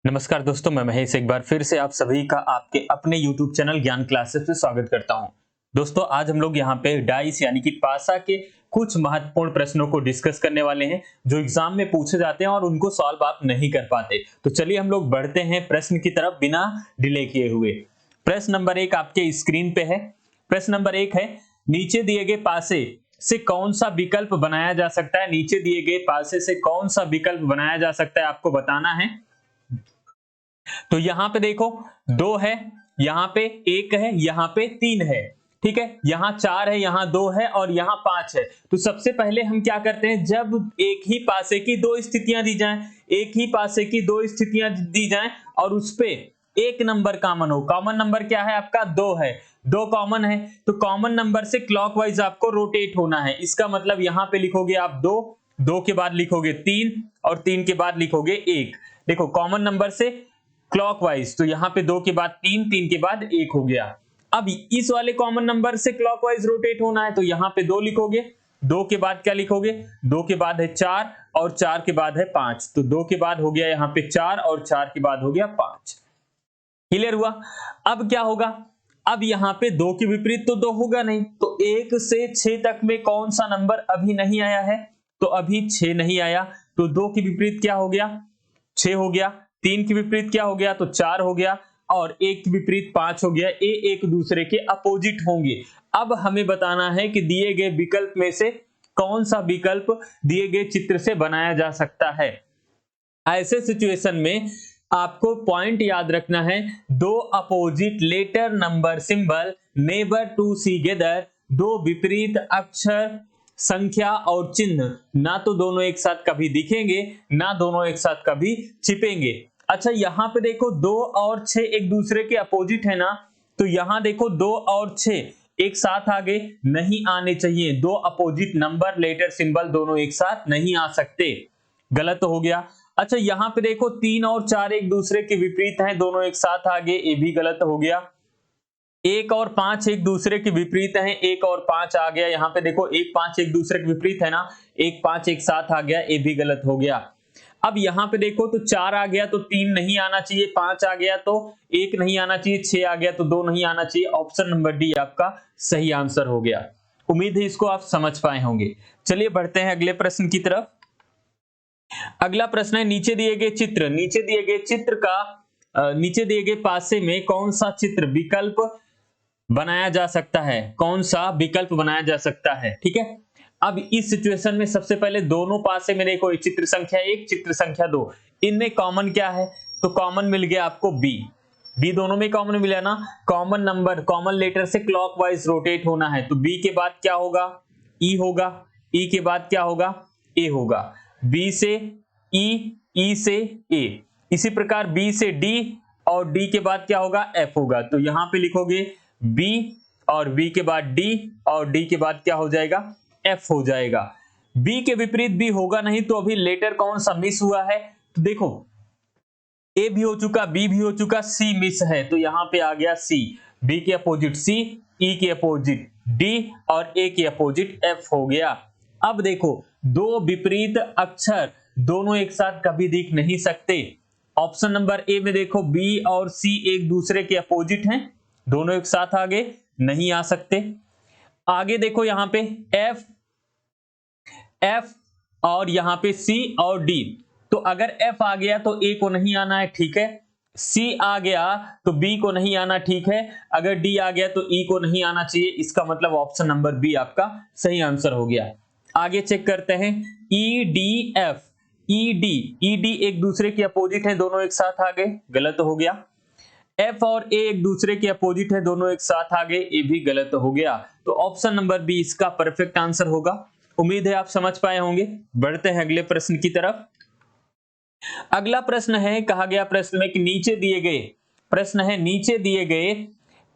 नमस्कार दोस्तों, मैं महेश एक बार फिर से आप सभी का आपके अपने YouTube चैनल ज्ञान क्लासेस में स्वागत करता हूं। दोस्तों, आज हम लोग यहां पे डाइस यानी कि पासा के कुछ महत्वपूर्ण प्रश्नों को डिस्कस करने वाले हैं जो एग्जाम में पूछे जाते हैं और उनको सॉल्व आप नहीं कर पाते। तो चलिए हम लोग बढ़ते हैं प्रश्न की तरफ बिना डिले किए हुए। प्रश्न नंबर 1 आपके स्क्रीन पे है। प्रश्न नंबर 1 है, नीचे दिए गए पासे से कौन सा विकल्प बनाया जा सकता है। नीचे दिए गए पासे से कौन सा विकल्प बनाया जा सकता है आपको बताना है। तो यहां पे देखो 2 है, यहां पे 1 है, यहां पे 3 है। ठीक है, यहां 4 है, यहां 2 है और यहां 5 है। तो सबसे पहले हम क्या करते हैं, जब एक ही पासे की दो स्थितियां दी जाएं, एक ही पासे की दो स्थितियां दी जाएं और उस पे एक नंबर कॉमन हो। कॉमन नंबर क्या है आपका? 2 है, 2 कॉमन है। तो कॉमन नंबर से क्लॉकवाइज आपको रोटेट होना है। इसका मतलब यहां पे लिखोगे आप 2, 2 के बाद लिखोगे 3 और 3 के बाद लिखोगे 1। देखो कॉमन नंबर से क्लॉकवाइज, तो यहां पे 2 के बाद 3, 3 के बाद 1 हो गया। अब इस वाले कॉमन नंबर से क्लॉकवाइज रोटेट होना है तो यहां पे 2 लिखोगे, 2 के बाद क्या लिखोगे? 2 के बाद है 4 और 4 के बाद है 5। तो 2 के बाद हो गया यहां पे 4 और 4 के बाद हो गया 5। क्लियर हुआ? अब क्या होगा? अब यहां पे 2 के विपरीत तो 2 होगा नहीं, तो 1 से 6 तक में कौन सा नंबर अभी नहीं आया है? तो अभी 6 नहीं आया। तो 2 के विपरीत क्या हो गया? 6 हो गया। 3 के विपरीत क्या हो गया? तो 4 हो गया और 1 के विपरीत 5 हो गया। ये एक दूसरे के अपोजिट होंगे। अब हमें बताना है कि दिए गए विकल्प में से कौन सा विकल्प दिए गए चित्र से बनाया जा सकता है। ऐसे सिचुएशन में आपको पॉइंट याद रखना है, दो opposite letter number symbol neighbour to see gather, दो विपरीत अक्षर संख्या और चिन्ह ना तो दोनों एक साथ कभी दिखेंगे ना दोनों एक साथ कभी छिपेंगे। अच्छा, यहां पे देखो 2 और 6 एक दूसरे के अपोजिट है ना, तो यहां देखो 2 और 6 एक साथ आगे नहीं आने चाहिए। दो अपोजिट नंबर लेटर सिंबल दोनों एक साथ नहीं आ सकते, गलत हो गया। अच्छा, यहां पे देखो 3 और 4 एक दूसरे के विपरीत हैं, दोनों एक साथ आगे, ये भी गलत हो गया। 1 और 5 एक दूसरे के विपरीत हैं, 1 और 5 आ गया। यहां पे देखो 1 5 एक दूसरे के विपरीत है ना, 1 5 एक साथ आ गया, ये भी गलत हो गया। अब यहां पे देखो तो 4 आ गया तो 3 नहीं आना चाहिए, 5 आ गया तो 1 नहीं आना चाहिए, 6 आ गया तो 2 नहीं आना चाहिए। ऑप्शन नंबर डी आपका सही आंसर हो गया। उम्मीद है इसको आप समझ पाए होंगे। चलिए बढ़ते हैं अगले प्रश्न की तरफ। अगला प्रश्न है, नीचे दिए गए चित्र, नीचे दिए गए पासे में कौन सा चित्र विकल्प बनाया जा सकता है? कौन सा विकल्प बनाया जा सकता है? ठीक है, अब इस सिचुएशन में सबसे पहले दोनों पासे में देखो, चित्र संख्या 1 चित्र संख्या 2, इनमें कॉमन क्या है? तो कॉमन मिल गया आपको बी। बी दोनों में कॉमन मिला ना। कॉमन नंबर कॉमन लेटर से क्लॉकवाइज रोटेट होना है, तो बी के बाद क्या होगा? ई होगा। ई के बाद क्या होगा? ए होगा। बी से ई, ई से ए, इसी प्रकार बी से डी और डी के बाद क्या होगा? एफ होगा। तो यहां पे लिखोगे बी और बी के बाद डी और डी के बाद क्या हो जाएगा? एफ हो जाएगा। बी के विपरीत बी होगा नहीं, तो अभी लेटर कौन सा मिस हुआ है? तो देखो ए भी हो चुका, बी भी हो चुका, सी मिस है, तो यहां पे आ गया सी। बी के अपोजिट सी, ई के अपोजिट डी और ए के अपोजिट एफ हो गया। अब देखो दो विपरीत अक्षर दोनों एक साथ कभी दिख नहीं सकते। ऑप्शन नंबर ए में देखो बी और सी एक दूसरे के अपोजिट हैं, दोनों एक साथ आगे नहीं आ सकते। आगे देखो यहां पे एफ, एफ और यहां पे सी और डी, तो अगर एफ आ गया तो ए को नहीं आना है, ठीक है। सी आ गया तो बी को नहीं आना, ठीक है। अगर डी आ गया तो ई को नहीं आना चाहिए, इसका मतलब ऑप्शन नंबर बी आपका सही आंसर हो गया। आगे चेक करते हैं, E D F, E D एक दूसरे के अपोजिट है, दोनों एक साथ आ गए, गलत हो गया। एफ और ए एक दूसरे के अपोजिट है, दोनों एक साथ आ गए, ये भी गलत हो गया। तो ऑप्शन नंबर बी इसका परफेक्ट आंसर होगा। उम्मीद है आप समझ पाए होंगे। बढ़ते हैं अगले प्रश्न की तरफ। अगला प्रश्न है, कहा गया प्रश्न में कि नीचे दिए गए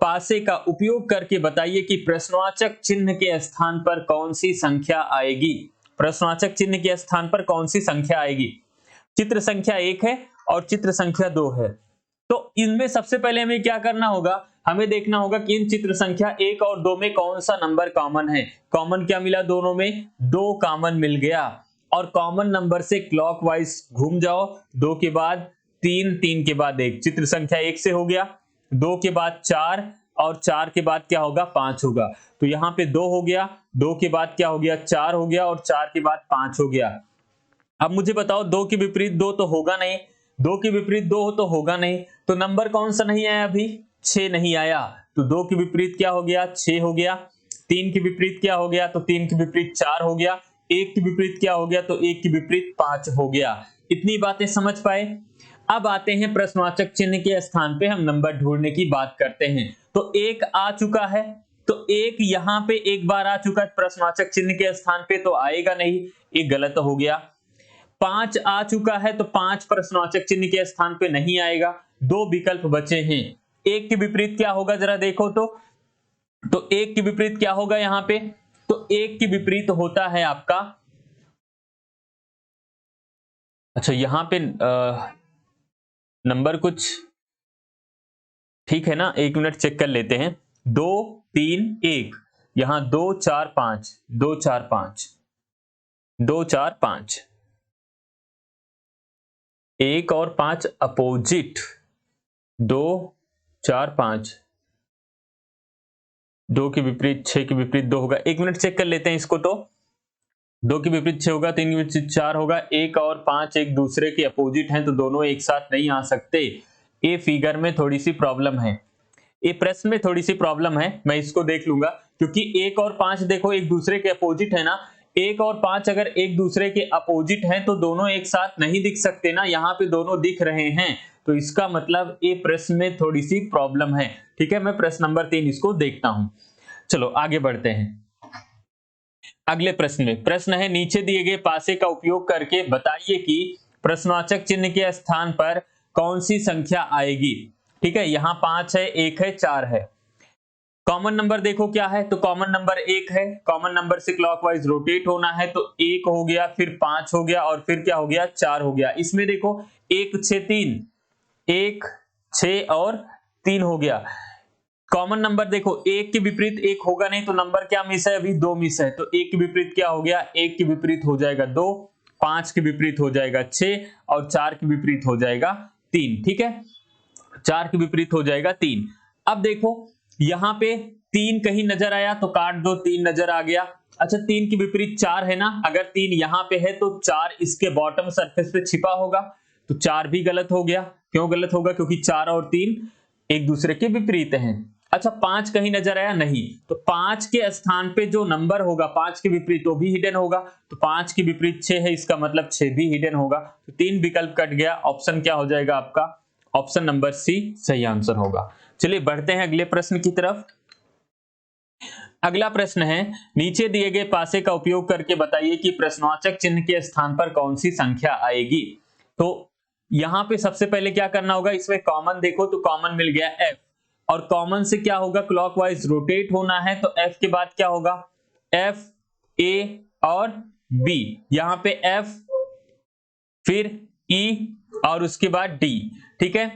पासे का उपयोग करके बताइए कि प्रश्नवाचक चिन्ह के स्थान पर कौन सी संख्या आएगी। प्रश्नवाचक चिन्ह के स्थान पर कौन सी संख्या आएगी? चित्र संख्या 1 है और चित्र संख्या 2 है। तो इनमें सबसे पहले हमें क्या करना होगा? हमें देखना होगा कि इन चित्र संख्या 1 और 2 में कौन सा नंबर कॉमन है। कॉमन क्या मिला? दोनों में 2 कॉमन मिल गया। और कॉमन नंबर से क्लॉकवाइज घूम जाओ, 2 के बाद 3, 3 के बाद 1, चित्र संख्या 1 से हो गया, 2 के बाद 4 और 4 के बाद क्या होगा 5 होगा। तो यहाँ पे 2 हो गया, 2 के बाद क्या हो गया 4 हो गया और 4 के बाद 5 हो गया। अब मुझे बताओ 2 के विपरीत 2 तो होगा नहीं, 2 के विपरीत 2 तो होगा नहीं, तो नंबर कौन सा नहीं आया अभी 6 नहीं आया। तो 2 के विपरीत क्या हो गया 6 हो गया, 3 के विपरीत क्या हो गया तो 3 के विपरीत 4 हो गया, 1 के विपरीत क्या हो गया तो 1 के विपरीत 5 हो गया। इतनी बातें समझ पाए। अब आते हैं प्रश्नवाचक चिन्ह के स्थान पे हम नंबर ढूंढने की बात करते हैं। तो 1 आ चुका है, तो 1 यहां पे एक बार आ चुका है प्रश्नवाचक चिन्ह के स्थान पे, तो आएगा नहीं, ये गलत हो गया। 5 आ चुका है तो 5 प्रश्नवाचक चिन्ह के स्थान पे नहीं आएगा, 2 विकल्प बचे हैं। 1 के विपरीत क्या होगा जरा देखो तो 1 के विपरीत क्या होगा यहां पे, तो 1 के विपरीत होता है आपका, अच्छा यहां पे नंबर कुछ ठीक है ना, 1 मिनट चेक कर लेते हैं। 2 3 1, यहां 2 4 5, 2 4 5, 2 4 5, 1 और 5 अपोजिट, 2 4 5, 2 के विपरीत 6 के विपरीत 2 होगा। 1 मिनट चेक कर लेते हैं इसको। तो 2 के विपरीत 6 होगा, 3 के विपरीत 4 होगा, 1 और 5 एक दूसरे के अपोजिट हैं तो दोनों एक साथ नहीं आ सकते। ये फिगर में थोड़ी सी प्रॉब्लम है, ये प्रश्न में थोड़ी सी प्रॉब्लम है, मैं इसको देख लूंगा, क्योंकि 1 और 5 देखो एक दूसरे के अपोजिट है ना, 1 और 5 अगर एक दूसरे के अपोजिट हैं तो दोनों एक साथ नहीं दिख सकते ना, यहाँ पे दोनों दिख रहे हैं, तो इसका मतलब ये प्रश्न में थोड़ी सी प्रॉब्लम है। ठीक है, मैं प्रश्न नंबर 3 इसको देखता हूं। चलो आगे बढ़ते हैं अगले प्रश्न में। प्रश्न है नीचे दिए गए पासे का उपयोग करके बताइए कि प्रश्नवाचक चिन्ह के स्थान पर कौन सी संख्या आएगी। ठीक है, यहां 5 है, 1 है, 4 है। कॉमन नंबर देखो क्या है, तो कॉमन नंबर 1 है, कॉमन नंबर से क्लॉकवाइज रोटेट होना है, तो 1 हो गया, फिर 5 हो गया और फिर क्या हो गया 4 हो गया। इसमें देखो 1 6 3, 1 6 और 3 हो गया। कॉमन नंबर देखो 1 के विपरीत 1 होगा नहीं, तो नंबर क्या मिस है अभी 2 मिस है, तो 1 के विपरीत क्या हो गया 1 के विपरीत हो जाएगा 2, 5 के विपरीत हो जाएगा 6 और 4 के विपरीत हो जाएगा 3। ठीक है, 4 के विपरीत हो जाएगा 3। अब देखो यहां पे 3 कहीं नजर आया तो काट दो, 3 नजर आ गया। अच्छा 3 के विपरीत 4 है ना, अगर 3 यहां पे है तो 4 इसके बॉटम सरफेस पे छिपा होगा, तो 4 भी गलत हो गया। क्यों गलत होगा, क्योंकि 4 और 3 एक दूसरे के विपरीत हैं। अच्छा 5 कहीं नजर आया नहीं, तो 5 के स्थान पे जो नंबर होगा 5 के विपरीत वो भी हिडन होगा, तो 5 के विपरीत 6 है, इसका मतलब 6 भी हिडन होगा। तो 3 विकल्प कट गया, ऑप्शन क्या हो जाएगा आपका, ऑप्शन नंबर सी सही आंसर होगा। चलिए बढ़ते हैं अगले प्रश्न की तरफ। अगला प्रश्न है नीचे दिए गए पासे का उपयोग करके बताइए कि प्रश्नवाचक चिन्ह के स्थान पर कौन सी संख्या आएगी। तो यहां पे सबसे पहले क्या करना होगा, इसमें कॉमन देखो तो कॉमन मिल गया f, और कॉमन से क्या होगा क्लॉकवाइज रोटेट होना है, तो f के बाद क्या होगा f a और b, यहां पे f फिर e और उसके बाद d। ठीक है,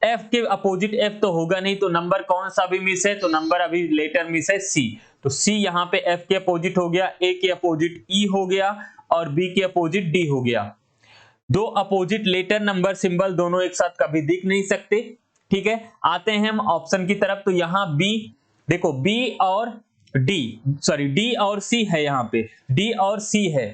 f के अपोजिट f तो होगा नहीं, तो नंबर कौन सा भी मिस है, तो नंबर अभी लेटर मिस है c, तो c यहां पे f के अपोजिट हो गया, a के अपोजिट e हो गया और b के अपोजिट d हो गया। दो अपोजिट लेटर नंबर सिंबल दोनों एक साथ कभी दिख नहीं सकते। ठीक है, आते हैं हम ऑप्शन की तरफ, तो यहां B देखो B और D, सॉरी D और C है, यहां पे D और C है।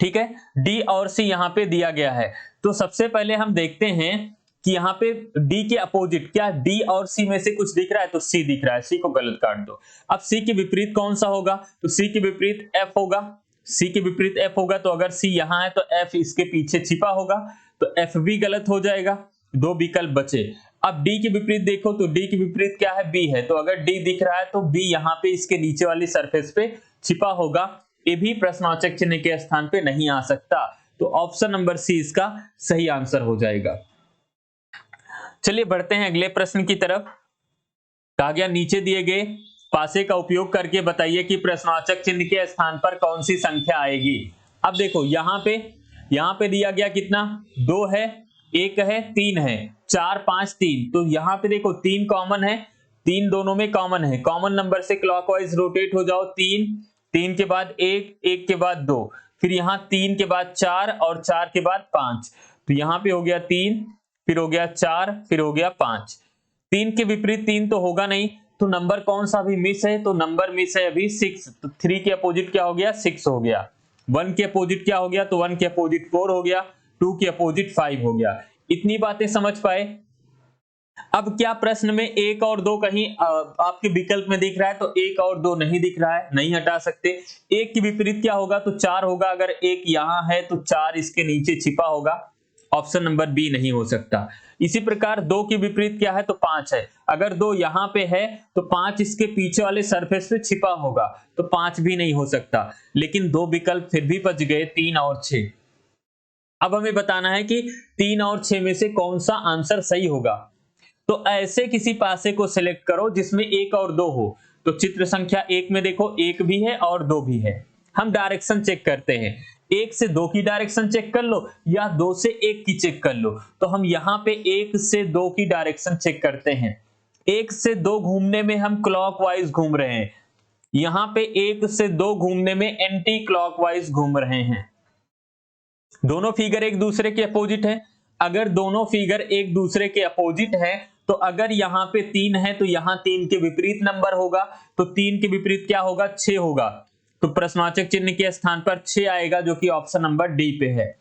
ठीक है, D और C यहां पे दिया गया है, तो सबसे पहले हम देखते हैं कि यहाँ पे D के अपोजिट क्या D और C में से कुछ दिख रहा है, तो C दिख रहा है, C को गलत काट दो। अब C के विपरीत कौन सा होगा, तो C के विपरीत F होगा, C के विपरीत F होगा, तो अगर C यहां है तो F इसके पीछे छिपा होगा, तो F भी गलत हो जाएगा, दो विकल्प बचे। अब D के विपरीत देखो तो D के विपरीत क्या है B है, तो अगर D दिख रहा है तो B यहां पे इसके नीचे वाली सरफेस पे छिपा होगा, ये भी प्रश्नवाचक चिन्ह के स्थान पे नहीं आ सकता, तो ऑप्शन नंबर सी इसका सही आंसर हो जाएगा। चलिए बढ़ते हैं अगले प्रश्न की तरफ। कहा गया नीचे दिए गए पासे का उपयोग करके बताइए कि प्रश्नवाचक चिन्ह के स्थान पर कौन सी संख्या आएगी। अब देखो यहां पे दिया गया कितना, 2 है, 1 है, 3 है, 4 5 3, तो यहां पे देखो 3 कॉमन है, 3 दोनों में कॉमन है, कॉमन नंबर से क्लॉकवाइज रोटेट हो जाओ, 3 3 के बाद 1 1 के बाद 2, फिर यहां 3 के बाद 4 और 4 के बाद 5, तो यहाँ पे हो गया 3, फिर हो गया 4, फिर हो गया 5। 3 के विपरीत 3 तो होगा नहीं, तो नंबर कौन सा अभी मिस है, तो नंबर मिस है अभी 6। तो 3 के अपोजिट क्या हो गया, 6 हो गया। 1 के अपोजिट क्या हो गया, तो 1 के अपोजिट 4 हो गया। 2 के अपोजिट 5 हो गया। इतनी बातें समझ पाए। अब क्या प्रश्न में 1 और 2 कहीं आपके विकल्प में दिख रहा है, तो 1 और 2 नहीं दिख रहा है, नहीं हटा सकते। 1 के विपरीत क्या होगा, तो 4 होगा। अगर 1 यहां है तो 4 इसके नीचे छिपा होगा, ऑप्शन नंबर बी नहीं हो सकता। इसी प्रकार 2 के विपरीत क्या है, तो 5 है। अगर 2 यहां पे है तो 5 इसके पीछे वाले सरफेस पे छिपा होगा, तो 5 भी नहीं हो सकता। लेकिन 2 विकल्प फिर भी बच गए, 3 और 6। अब हमें बताना है कि 3 और 6 में से कौन सा आंसर सही होगा। तो ऐसे किसी पासे को सिलेक्ट करो जिसमें 1 और 2 हो। तो चित्र संख्या 1 में देखो 1 भी है और 2 भी है। हम डायरेक्शन चेक करते हैं, 1 से 2 की डायरेक्शन चेक कर लो या 2 से 1 की चेक कर लो। तो हम यहां पे 1 से 2 की डायरेक्शन चेक करते हैं। 1 से 2 घूमने में हम क्लॉकवाइज घूम रहे हैं, यहां पे 1 से 2 घूमने में एंटी क्लॉकवाइज घूम रहे हैं। दोनों फिगर एक दूसरे के अपोजिट है। अगर दोनों फिगर एक दूसरे के अपोजिट है, तो अगर यहां पे 3 है तो यहां 3 के विपरीत नंबर होगा, तो 3 के विपरीत क्या होगा, 6 होगा। तो प्रश्नवाचक चिन्ह के स्थान पर 6 आएगा, जो कि ऑप्शन नंबर डी पे है।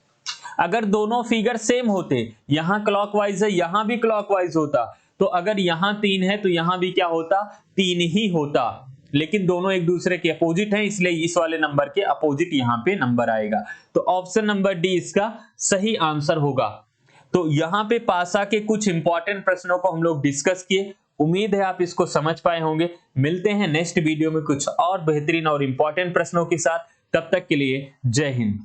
अगर दोनों फिगर सेम होते, यहां क्लॉकवाइज है यहां भी क्लॉकवाइज होता, तो अगर यहां 3 है तो यहां भी क्या होता, 3 ही होता। लेकिन दोनों एक दूसरे के अपोजिट हैं, इसलिए इस वाले नंबर के अपोजिट यहां पे नंबर आएगा। तो ऑप्शन नंबर डी इसका सही आंसर होगा। तो यहां पे पासा के कुछ इंपॉर्टेंट प्रश्नों को हम लोग डिस्कस किए। उम्मीद है आप इसको समझ पाए होंगे। मिलते हैं नेक्स्ट वीडियो में कुछ और बेहतरीन और इंपॉर्टेंट प्रश्नों के साथ। तब तक के लिए जय हिंद।